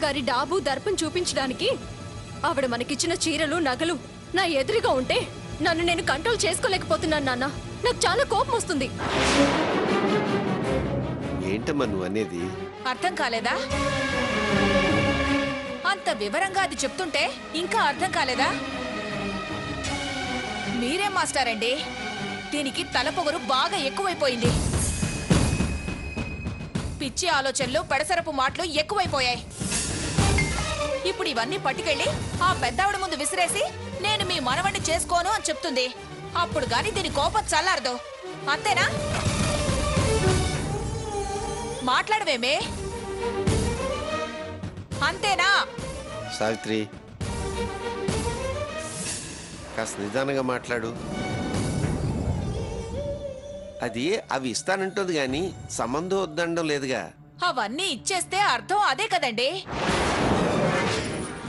గారి డాబు దర్పం చూపించడానికి ఆవిడ మనకిచ్చిన చీరలు నగలు నా ఎదురుగా ఉంటే నన్ను నేను కంట్రోల్ చేసుకోలేకపోతున్నాను నాన్న. నాకు చాలా కోపం వస్తుంది. ఏంటమ్మా నువ్వు అనేది? అర్థం కాలేదా? అంత వివరంగా అది చెప్తుంటే ఇంకా అర్థం కాలేదా? మీరేం మాస్టర్ అండి, దీనికి తలపొగరు బాగా ఎక్కువైపోయింది. పిచ్చి ఆలోచనలు పెడసరపు మాటలు ఎక్కువైపోయాయి. ఇప్పుడు ఇవన్నీ పట్టుకెళ్ళి ఆ పెద్దావిడ ముందు విసిరేసి నేను మీ మనవణ్ణి చేసుకోను అని చెప్తుంది. అప్పుడు గాని దీని కోపం చల్లారదు. అంతేనా? మాట్లాడవేమే? అంతేనా? సావిత్రి, కాస్త నిదానంగా మాట్లాడు. అది అవి ఇస్తానంటుంది గాని సంబంధం వద్దండం లేదుగా. అవన్నీ ఇచ్చేస్తే అర్థం అదే కదండి.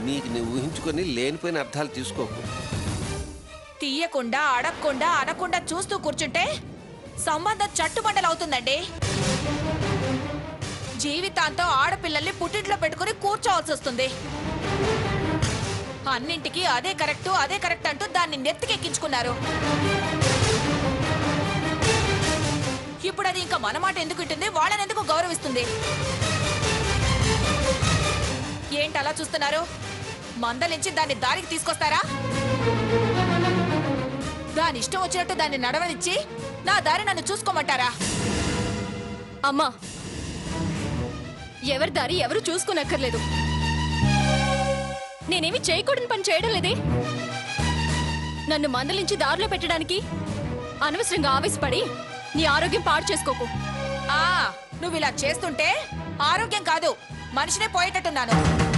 నీకు నువ్వు ఊహించుకొని లేనిపోయిన అర్థాలు తీసుకోకు. తీయకుండా అడగకుండా అనకుండా చూస్తూ కూర్చుంటే సంబంధం చట్టుబండలవుతుందండి. జీవితాంతం ఆడపిల్లల్ని పుట్టింట్లో పెట్టుకుని కూర్చోవాల్సి వస్తుంది. అన్నింటికి అదే కరెక్ట్ అంటూ దాన్ని నెత్తికెక్కించుకున్నారు. ఇప్పుడు అది ఇంకా మన మాట ఎందుకు ఇట్టుంది, వాళ్ళని ఎందుకు గౌరవిస్తుంది? ఏంటి అలా చూస్తున్నారు? మందలించి దాన్ని దారికి తీసుకొస్తారా? దాని ఇష్టం వచ్చినట్టు దాన్ని నడవనిచ్చి నా దారి నన్ను చూసుకోమంటారా? అమ్మా, ఎవరి దారి ఎవరు చూసుకోనక్కర్లేదు. నేనేమి చేయకూడని పని చేయడం లేదే. నన్ను మందలించి దారిలో పెట్టడానికి అనవసరంగా ఆవేశపడి నీ ఆరోగ్యం పాడు చేసుకోకు. నువ్వు ఇలా చేస్తుంటే ఆరోగ్యం కాదు మనిషినే పోయేటట్టున్నాను.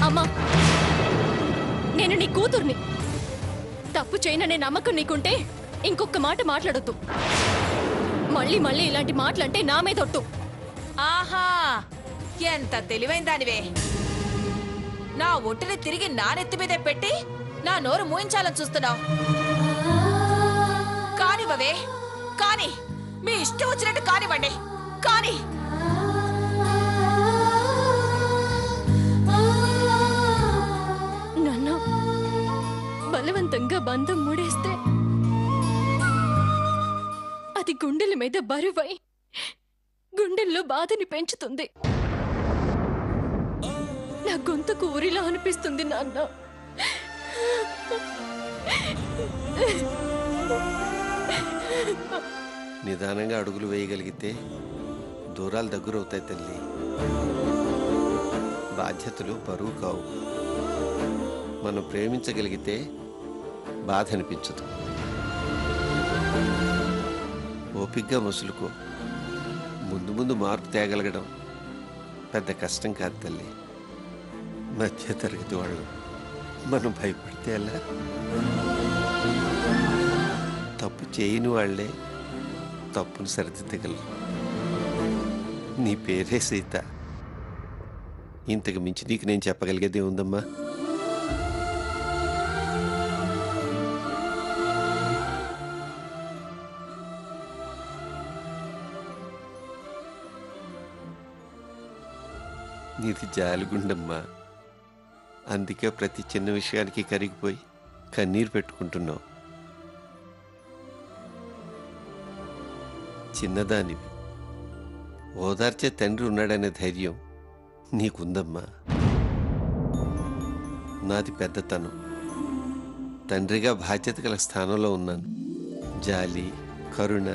అమ్మా, నేను నీ కూతుర్ని. తప్పు చేయననే నమ్మకం నీకుంటే ఇంకొక మాట మాట్లాడొద్దు. మళ్ళీ మళ్ళీ ఇలాంటి మాటలంటే నా మీద ఒట్టు. ఆహా, ఎంత తెలివైన దానివే. నా ఒట్టుని తిరిగి నా నెత్తి మీదే పెట్టి నా నోరు మూయించాలని చూస్తున్నావు. కానివ్వవే, కాని మీ ఇష్టం వచ్చినట్టు కానివ్వండి. కాని నాన్న, బలవంతంగా బంధం ముడేస్తే అది గుండెల మీద బరువై గుండెల్లో బాధని పెంచుతుంది. నా గొంతుకు ఊరిలా అనిపిస్తుంది నాన్న. నిదానంగా అడుగులు వేయగలిగితే దూరాలు దగ్గరవుతాయి తల్లి. బాధ్యతలు బరువు కావు. మనం ప్రేమించగలిగితే బాధ అనిపించదు. ఓపిగ్గా మసులుకో. ముందు ముందు మార్పు తేగలగడం పెద్ద కష్టం కాదు తల్లి. మధ్య తరగతి వాళ్ళు మనం భయపడితే ఎలా? తప్పు చేయని వాళ్లే తప్పును సరిదిద్దగలరు. నీ పేరే సీత. ఇంతకు మించి నీకు నేను చెప్పగలిగేదే ఉందమ్మా. నీది జాలిగుండమ్మా. అందుకే ప్రతి చిన్న విషయానికి కరిగిపోయి కన్నీరు పెట్టుకుంటున్నావు. చిన్నదానివి, ఓదార్చే తండ్రి ఉన్నాడనే ధైర్యం నీకుందమ్మా. నాది పెద్దతనం. తండ్రిగా బాధ్యత గల స్థానంలో ఉన్నాను. జాలి, కరుణ,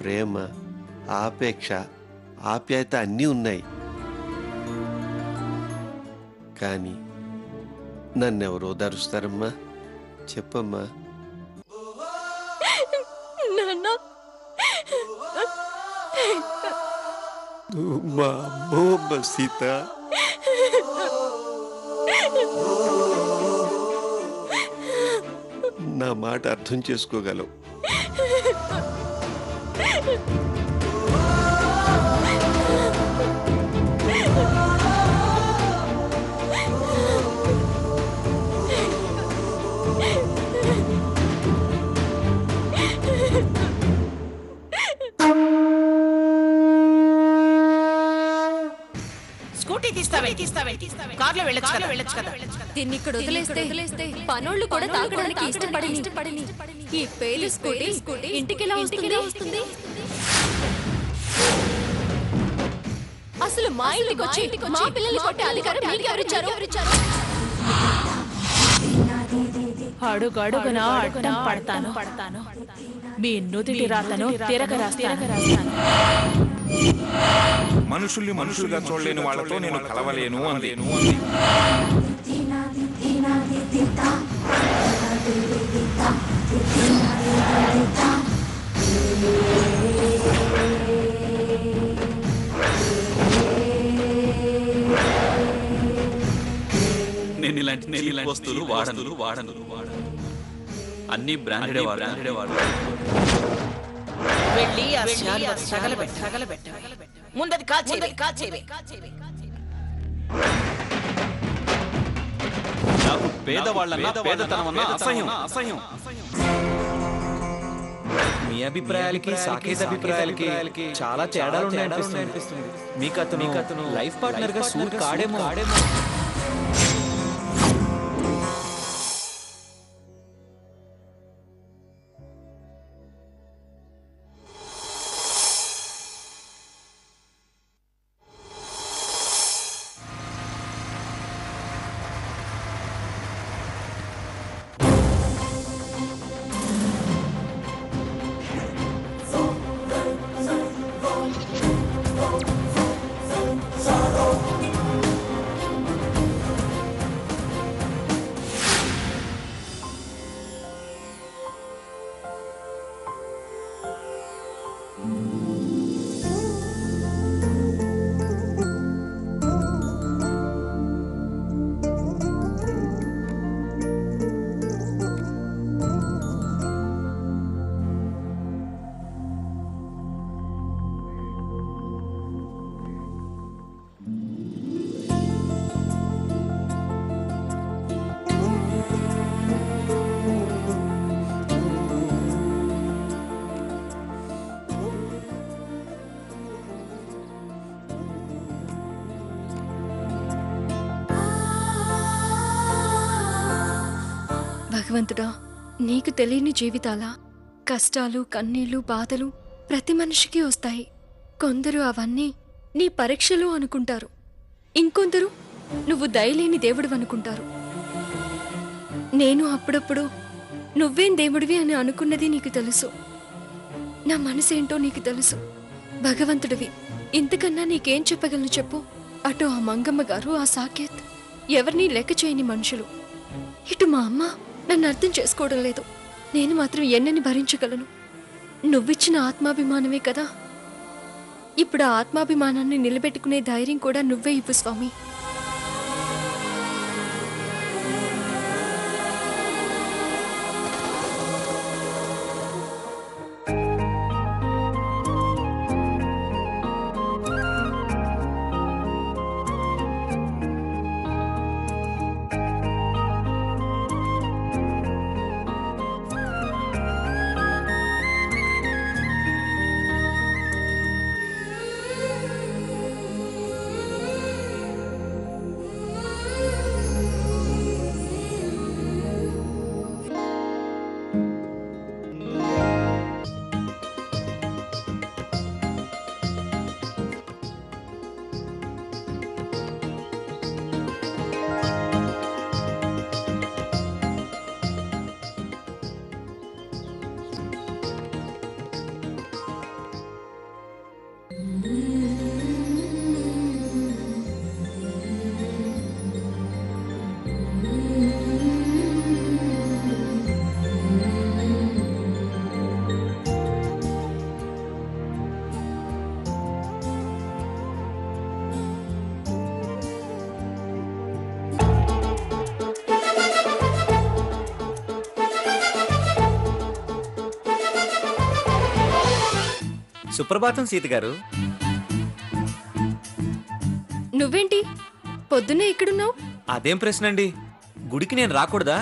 ప్రేమ, ఆపేక్ష, ఆప్యాయత అన్నీ ఉన్నాయి. కానీ నన్నెవరు ఓదారుస్తారమ్మా? చెప్పమ్మా. నాన్న, మా అమ్మ సీత. నా మాట అర్థం చేసుకోగలవు. స్కూటీ కార్లో వెళ్ళొచ్చు కదా. దీన్ని ఇక్కడ వదిలేస్తే పనోళ్ళు కూడా తాగడానికి ఇష్టపడని ఈ పేరు స్కూటీ ఇంటికెలా వస్తుంది? అసలు మా ఇంటికి వచ్చి మా పిల్లల్ని కొట్టే అధికారం మీకు ఎవరిచ్చారు? అడుగడుగున అడ్డం పడతాను. మీ నుదిటి రాతను తిరగ రాస్తాను. మనుషుల్ని మనుషులుగా చూడలేని వాళ్ళతో నేను కలవలేను అంది. నేను ఇలాంటి వస్తువులు వాడను. అన్ని బ్రాండెడ్ వాడు. వెళ్ళి ఆ తగలబెట్ట. ముందది కాల్చేవే. నాకు పేదవాళ్ళన్నా పేదతనమన్నా అసహ్యం. మీ అభిప్రాయాలకి సాకేత్ అభిప్రాయాలకి చాలా తేడాలు ఉన్నాయనిపిస్తుంది. మీకు అతను లైఫ్ పార్ట్నర్ గా సూట్ కాడేమో. భగవంతుడా, నీకు తెలియని జీవితాల కష్టాలు, కన్నీళ్లు, బాధలు ప్రతి మనిషికి వస్తాయి. కొందరు అవన్నీ నీ పరీక్షలు అనుకుంటారు, ఇంకొందరు నువ్వు దయలేని దేవుడు అనుకుంటారు. నేను అప్పుడప్పుడు నువ్వేం దేవుడివి అని అనుకున్నది నీకు తెలుసు. నా మనసేంటో నీకు తెలుసు. భగవంతుడివి, ఇంతకన్నా నీకేం చెప్పగలను చెప్పు? అటు ఆ మంగమ్మ గారు, ఆ సాకేత్ ఎవరినీ లెక్క చేయని మనుషులు. ఇటు మా అమ్మ నన్ను అర్థం చేసుకోవడం లేదు. నేను మాత్రం ఎన్నని భరించగలను? నువ్విచ్చిన ఆత్మాభిమానమే కదా. ఇప్పుడు ఆ ఆత్మాభిమానాన్ని నిలబెట్టుకునే ధైర్యం కూడా నువ్వే ఇవ్వు స్వామి. సుప్రభాతం సీత గారు. నువ్వేంటి పొద్దున్నే ఇక్కడున్నావు? అదేం ప్రశ్న అండి, గుడికి నేను రాకూడదా?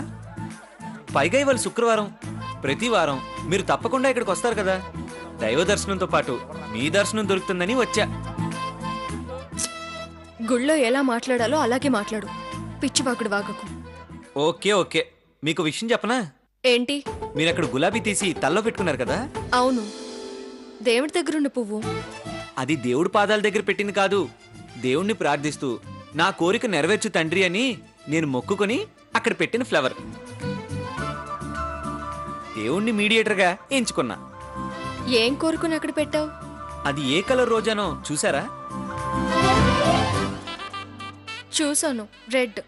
పైగా ఇవాళ శుక్రవారం. ప్రతి వారం మీరు తప్పకుండా ఇక్కడికి వస్తారు కదా. దైవ దర్శనంతో పాటు మీ దర్శనం దొరుకుతుందని వచ్చా. గుళ్ళో ఎలా మాట్లాడాలో అలాగే మాట్లాడు. పిచ్చివాకుడు వాగకు. ఓకే ఓకే, మీకు విషయం చెప్పనా? ఏంటి? మీరు అక్కడ గులాబీ తీసి తల్లో పెట్టుకున్నారు కదా, అవును, దేవుడి దగ్గరున్న పువ్వు. అది దేవుడి పాదాల దగ్గర పెట్టింది కాదు. దేవుణ్ణి ప్రార్థిస్తూ నా కోరిక నెరవేర్చు తండ్రి అని నేను మొక్కుకొని అక్కడ పెట్టిన ఫ్లవర్. దేవుణ్ణి మీడియేటర్గా ఎంచుకున్నా. ఏం కోరుకుని అక్కడ పెట్టావు? అది ఏ కలర్ రోజానో చూసారా? చూసాను, రెడ్.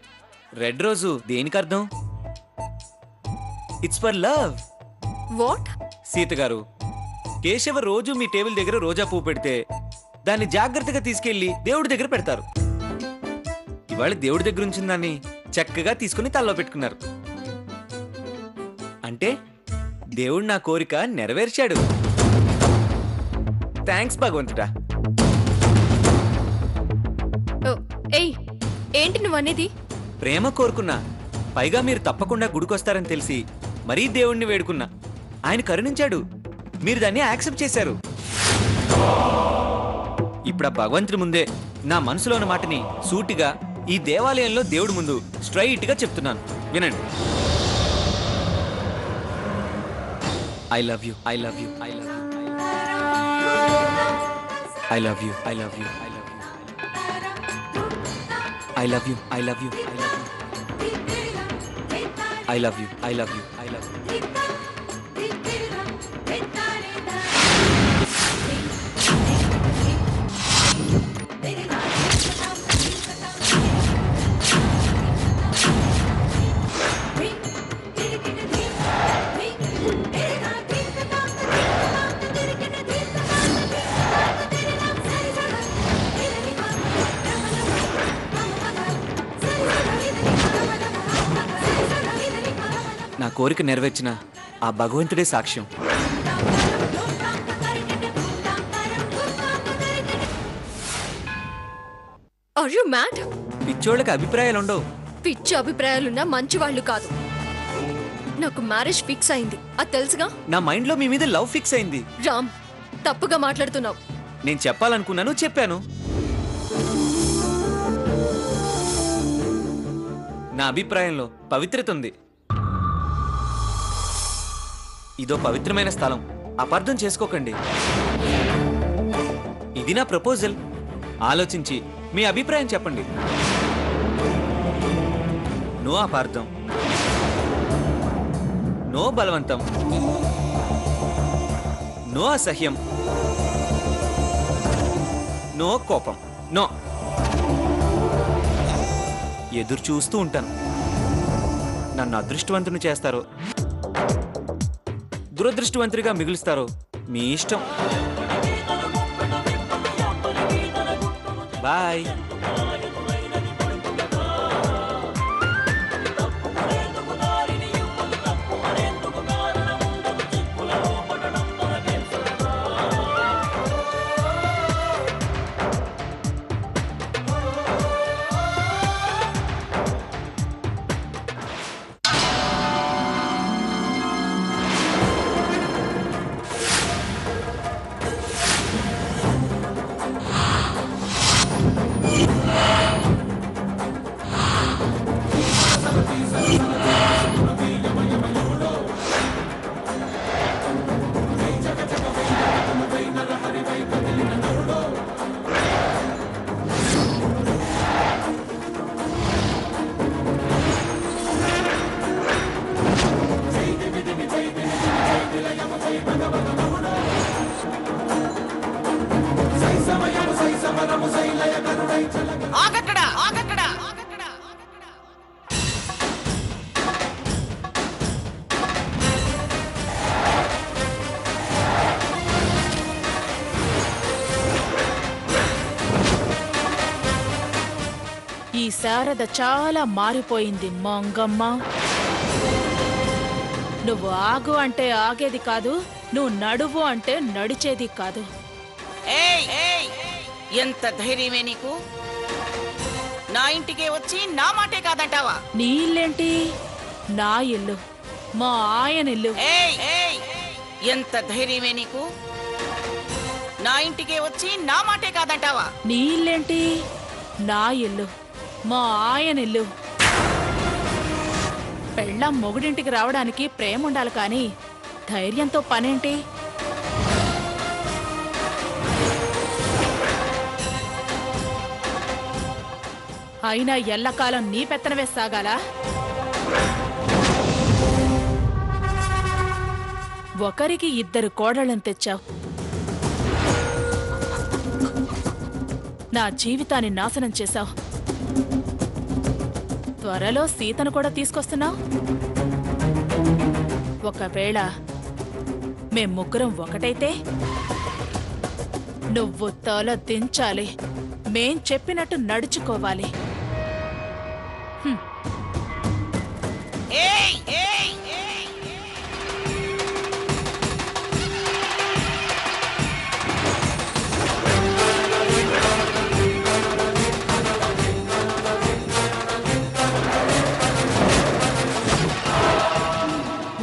రెడ్ రోజు దేనికి అర్థం? It's for love. What? Sita గారు, కేశవ రోజు మీ టేబుల్ దగ్గర రోజా పువ్వు పెడితే దాన్ని జాగ్రత్తగా తీసుకెళ్లి దేవుడి దగ్గర పెడతారు. ఇవాళ దేవుడి దగ్గర ఉంచిన దాన్ని చక్కగా తీసుకుని తల్లో పెట్టుకున్నారు. అంటే దేవుడు నా కోరిక నెరవేర్చాడు. థ్యాంక్స్ భగవంతుడా. ఏయ్, ఏంటి నువ్వు అనేది? ప్రేమ కోరుకున్నా, పైగా మీరు తప్పకుండా గుడికొస్తారని తెలిసి మరీ దేవుణ్ణి వేడుకున్నా. ఆయన కరుణించాడు, మీరు దాన్ని యాక్సెప్ట్ చేశారు. ఇప్పుడు ఆ భగవంతుడి ముందే నా మనసులో ఉన్న మాటని సూటిగా ఈ దేవాలయంలో దేవుడి ముందు స్ట్రైట్ గా చెప్తున్నాను, వినండి. I love you, I love you, I love you, I love you, I love you, I love you, I love you, I love you, I love you, I love you. నా కోరిక నెరవేర్చిన ఆ భగవంతుడే సాక్ష్యం. Are you mad? పిచ్చోళ్ళకి అభిప్రాయాలు ఉండవు. పిచ్చి అభిప్రాయాలున్నా మంచి వాళ్ళు కాదు. నాకు మ్యారేజ్ ఫిక్స్ అయింది, అది తెలుసుగా. నా మైండ్ లో మీ మీద లవ్ ఫిక్స్ అయింది. రామ్, తప్పుగా మాట్లాడుతున్నావు. నేను చెప్పాలనుకున్నాను, చెప్పాను. నా అభిప్రాయంలో పవిత్రత ఉంది. ఇదో పవిత్రమైన స్థలం, అపార్థం చేసుకోకండి. ఇది నా ప్రపోజల్. ఆలోచించి మీ అభిప్రాయం చెప్పండి. నో అపార్థం, నో బలవంతం, నో అసహ్యం, నో కోపం, నో. ఎదురు చూస్తూ ఉంటాను. నన్ను అదృష్టవంతుని చేస్తారో దురదృష్టవంతుడిగా మిగులుస్తారో మీ ఇష్టం. బాయ్. ఈ శారద చాలా మారిపోయింది మంగమ్మ. నువ్వు ఆగు అంటే ఆగేది కాదు, నువ్వు నడువు అంటే నడిచేది కాదు. ఎంత ధైర్యమే నీకు? నా ఇంటికే వచ్చి నా మాటే కాదంటావా? నీ ఇల్లేంటి? నా ఇల్లు, మా ఆయన ఇల్లు. ఎంత ధైర్యమే నీకు? నా ఇంటికే వచ్చి నా మాటే కాదంటావా? నీ ఇల్లేంటి? నా ఇల్లు, మా ఆయన ఇల్లు. పెళ్ళాం మొగుడింటికి రావడానికి ప్రేమ ఉండాలి కానీ ధైర్యంతో పనేంటి? అయినా ఎల్లకాలం నీ పెత్తనవే సాగాలా? ఒకరికి 2 కోడళ్ళని తెచ్చావు. నా జీవితాన్ని నాశనం చేశావు. త్వరలో సీతను కూడా తీసుకొస్తున్నావు. ఒకవేళ మేం ముగ్గురం ఒకటైతే నువ్వు తల దించాలి, మేం చెప్పినట్టు నడుచుకోవాలి.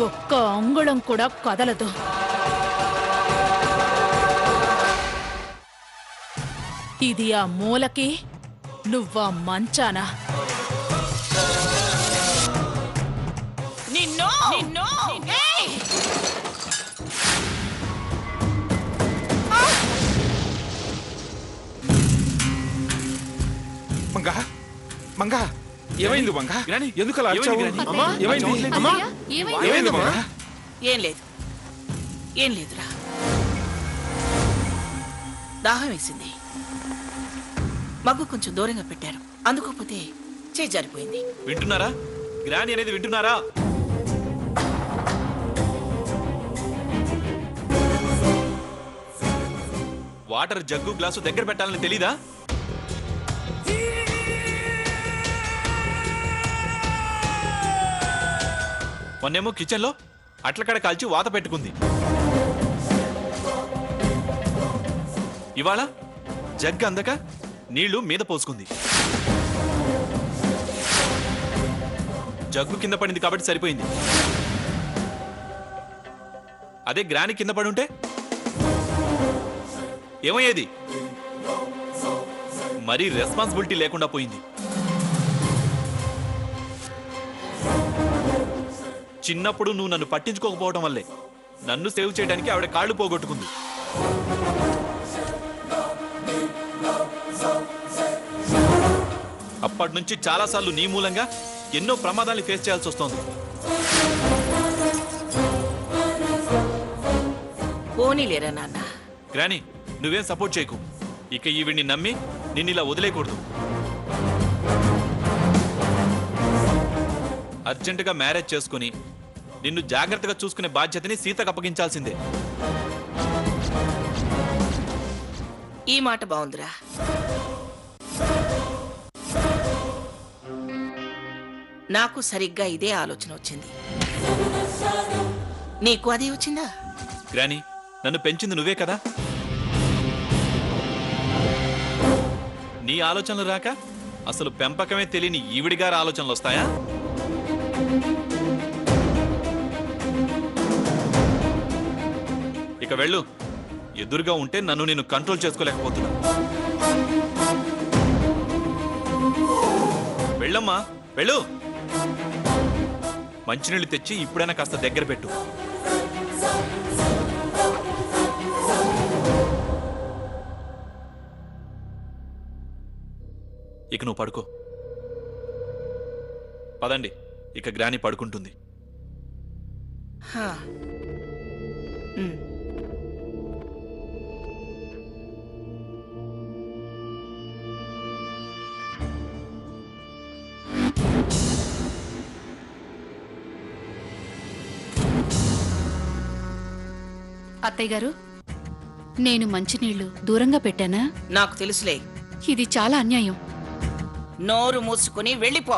ఒక్క అంగుళం కూడా కదలదు. ఇది ఆ మూలకి, నువ్వా మంచానా. నిన్ను నిన్ను మంగా మంగా ఏమైంది మంగా? గ్రాని, ఎందుకు అలా ఏమైంది అరిచావు? గ్రాని? అమ్మా, ఏమైంది? అమ్మా, ఏమైంది మంగా? ఏం లేదు, ఏం లేదురా. దాహం వేసింది, మగ్గు కొంచెం దూరంగా పెట్టారు, అందుకోకపోతే చేయి జారిపోయింది. వింటున్నారా? గ్రాని అనేది వింటున్నారా? వాటర్ జగ్గు గ్లాసు దగ్గర పెట్టాలని తెలీదా? మొన్నేమో కిచెన్లో అట్లకడ కాల్చి వాత పెట్టుకుంది. ఇవాళ జగ్గు అందక నీళ్లు మీద పోసుకుంది. జగ్గు కింద పడింది కాబట్టి సరిపోయింది. అదే గ్రాని కింద పడి ఉంటే ఏమయ్యేది? మరీ రెస్పాన్సిబిలిటీ లేకుండా పోయింది. చిన్నప్పుడు నువ్వు నన్ను పట్టించుకోకపోవడం వల్లే నన్ను సేవ్ చేయడానికి ఆవిడ కాళ్ళు పోగొట్టుకుంది. అప్పటి నుంచి చాలాసార్లు నీ మూలంగా ఎన్నో ప్రమాదాలు ఫేస్ చేయాల్సి వస్తోంది. పోనీలేరా నాన్న. గ్రాని, నువ్వేం సపోర్ట్ చేయకు. ఇక ఈవిడ్ని నమ్మి నిన్నిలా వదిలేయకూడదు. అర్జెంటుగా మ్యారేజ్ చేసుకుని నిన్ను జాగ్రత్తగా చూసుకునే బాధ్యతని సీతకు అప్పగించాల్సిందే. ఈ మాట బాగుందిరా. నాకు సరిగ్గా ఇదే ఆలోచన వచ్చింది. నీకు అదే వచ్చిందా? గ్రాని, నన్ను పెంచింది నువ్వే కదా. నీ ఆలోచనలు రాక అసలు పెంపకమే తెలియని ఈవిడిగారి ఆలోచనలు వస్తాయా? ఇక వెళ్ళు. ఎదురుగా ఉంటే నన్ను నేను కంట్రోల్ చేసుకోలేకపోతున్నా. వెళ్ళమ్మా, వెళ్ళు. మంచినీళ్ళు తెచ్చి ఇప్పుడైనా కాస్త దగ్గర పెట్టు. ఇక నువ్వు పడుకో. పదండి, ఇక గ్రాని పడుకుంటుంది. హా. ఉమ్. అత్తయ్య గారు, నేను మంచినీళ్లు దూరంగా పెట్టానా? నాకు తెలుసులే. ఇది చాలా అన్యాయం. నోరు మూసుకుని వెళ్ళిపో.